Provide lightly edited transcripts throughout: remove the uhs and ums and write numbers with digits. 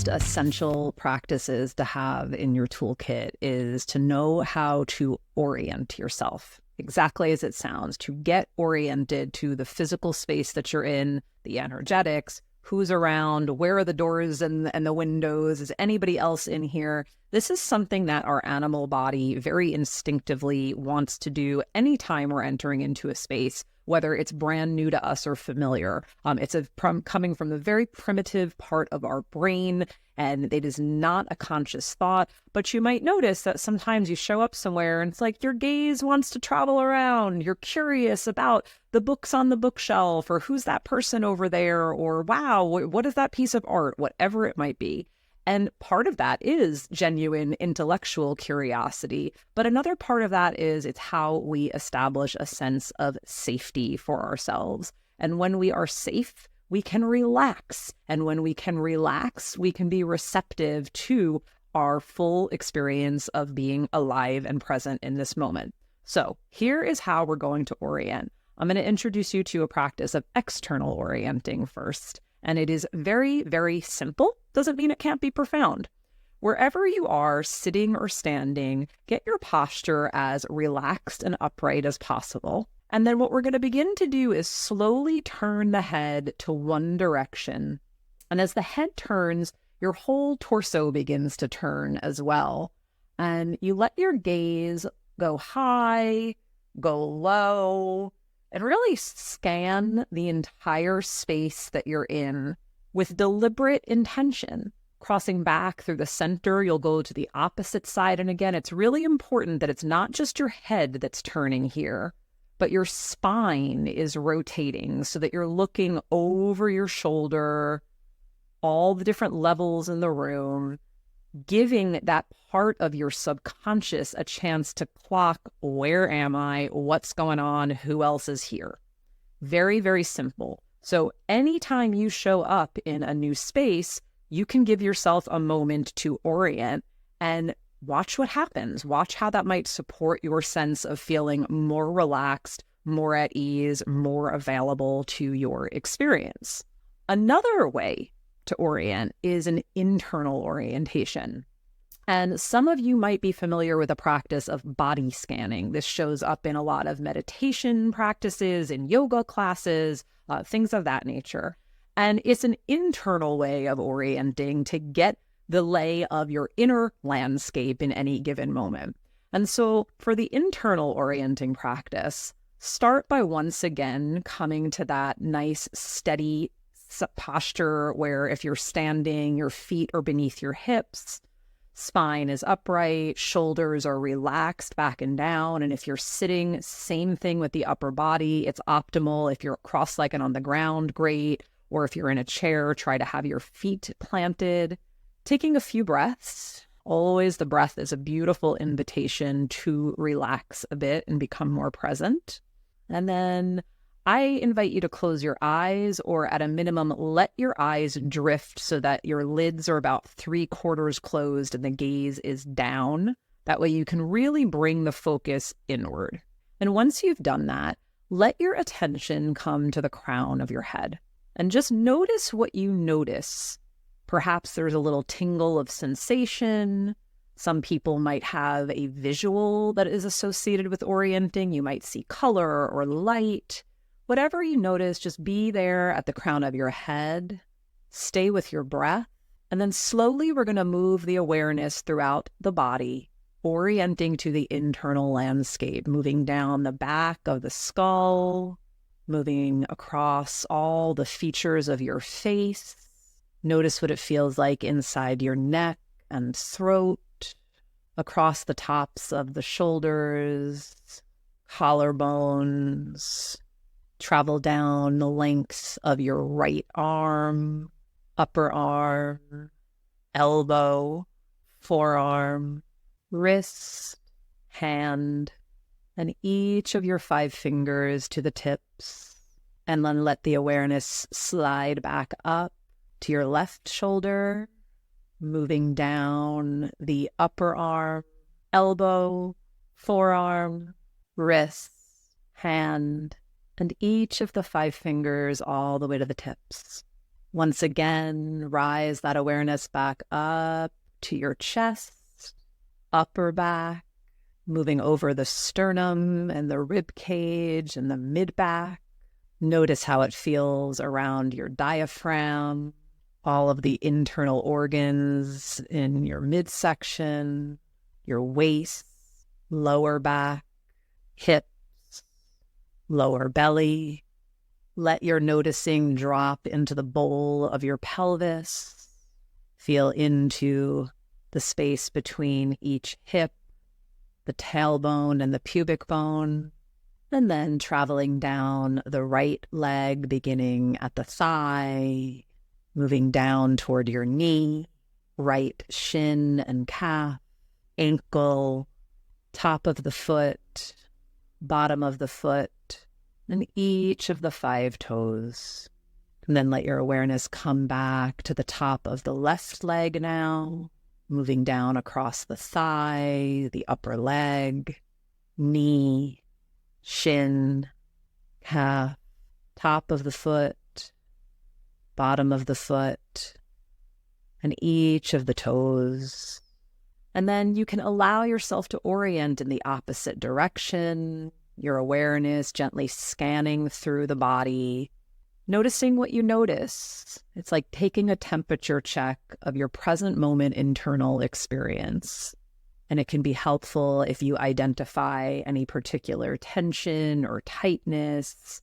most essential practices to have in your toolkit is to know how to orient yourself, exactly as it sounds, to get oriented to the physical space that you're in, the energetics, who's around, where are the doors and the windows, is anybody else in here? This is something that our animal body very instinctively wants to do anytime we're entering into a space, whether it's brand new to us or familiar. It's coming from the very primitive part of our brain, and it is not a conscious thought. But you might notice that sometimes you show up somewhere and it's like your gaze wants to travel around. You're curious about the books on the bookshelf, or who's that person over there, or wow, what is that piece of art, whatever it might be. And part of that is genuine intellectual curiosity. But another part of that is it's how we establish a sense of safety for ourselves. And when we are safe, we can relax. And when we can relax, we can be receptive to our full experience of being alive and present in this moment. So here is how we're going to orient. I'm going to introduce you to a practice of external orienting first. And it is very, very simple. Doesn't mean it can't be profound. Wherever you are, sitting or standing, get your posture as relaxed and upright as possible. And then what we're going to begin to do is slowly turn the head to one direction. And as the head turns, your whole torso begins to turn as well. And you let your gaze go high, go low, and really scan the entire space that you're in with deliberate intention. Crossing back through the center, you'll go to the opposite side. And again, it's really important that it's not just your head that's turning here, but your spine is rotating so that you're looking over your shoulder, all the different levels in the room, giving that part of your subconscious a chance to clock, where am I, what's going on, who else is here. Very, very simple. So anytime you show up in a new space, you can give yourself a moment to orient and watch what happens. Watch how that might support your sense of feeling more relaxed, more at ease, more available to your experience. Another way to orient is an internal orientation. And some of you might be familiar with the practice of body scanning. This shows up in a lot of meditation practices, in yoga classes, things of that nature. And it's an internal way of orienting to get the lay of your inner landscape in any given moment. And so for the internal orienting practice, start by once again coming to that nice, steady posture where if you're standing, your feet are beneath your hips, spine is upright, shoulders are relaxed back and down. And if you're sitting, same thing with the upper body. It's optimal. If you're cross-legged on the ground, great. Or if you're in a chair, try to have your feet planted. Taking a few breaths. Always the breath is a beautiful invitation to relax a bit and become more present. And then I invite you to close your eyes, or at a minimum, let your eyes drift so that your lids are about 3/4 closed and the gaze is down. That way you can really bring the focus inward. And once you've done that, let your attention come to the crown of your head and just notice what you notice. Perhaps there's a little tingle of sensation. Some people might have a visual that is associated with orienting. You might see color or light. Whatever you notice, just be there at the crown of your head. Stay with your breath. And then slowly we're going to move the awareness throughout the body, orienting to the internal landscape, moving down the back of the skull, moving across all the features of your face. Notice what it feels like inside your neck and throat, across the tops of the shoulders, collarbones. Travel down the length of your right arm, upper arm, elbow, forearm, wrist, hand, and each of your 5 fingers to the tips. And then let the awareness slide back up to your left shoulder, moving down the upper arm, elbow, forearm, wrist, hand, and each of the 5 fingers all the way to the tips. Once again, rise that awareness back up to your chest, upper back, moving over the sternum and the rib cage and the mid-back. Notice how it feels around your diaphragm, all of the internal organs in your midsection, your waist, lower back, hips, lower belly. Let your noticing drop into the bowl of your pelvis. Feel into the space between each hip, the tailbone and the pubic bone, and then traveling down the right leg, beginning at the thigh, moving down toward your knee, right shin and calf, ankle, top of the foot, bottom of the foot, and each of the 5 toes. And then let your awareness come back to the top of the left leg now, moving down across the thigh, the upper leg, knee, shin, calf, top of the foot, bottom of the foot, and each of the toes. And then you can allow yourself to orient in the opposite direction, your awareness gently scanning through the body, noticing what you notice. It's like taking a temperature check of your present moment internal experience. And it can be helpful if you identify any particular tension or tightness,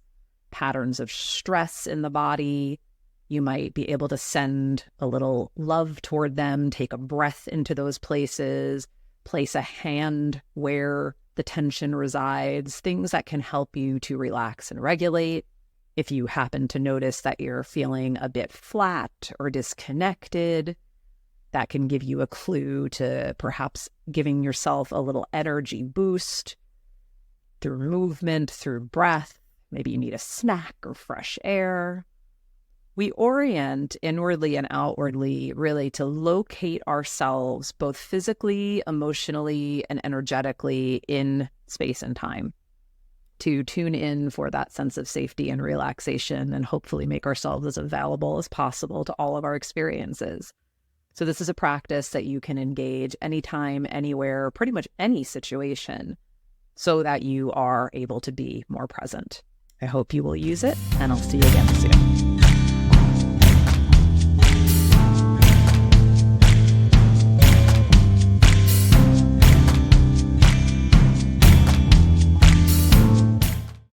patterns of stress in the body. You might be able to send a little love toward them, take a breath into those places, place a hand where the tension resides, things that can help you to relax and regulate. If you happen to notice that you're feeling a bit flat or disconnected, that can give you a clue to perhaps giving yourself a little energy boost through movement, through breath. Maybe you need a snack or fresh air. We orient inwardly and outwardly really to locate ourselves both physically, emotionally, and energetically in space and time, to tune in for that sense of safety and relaxation and hopefully make ourselves as available as possible to all of our experiences. So this is a practice that you can engage anytime, anywhere, pretty much any situation, so that you are able to be more present. I hope you will use it, and I'll see you again soon.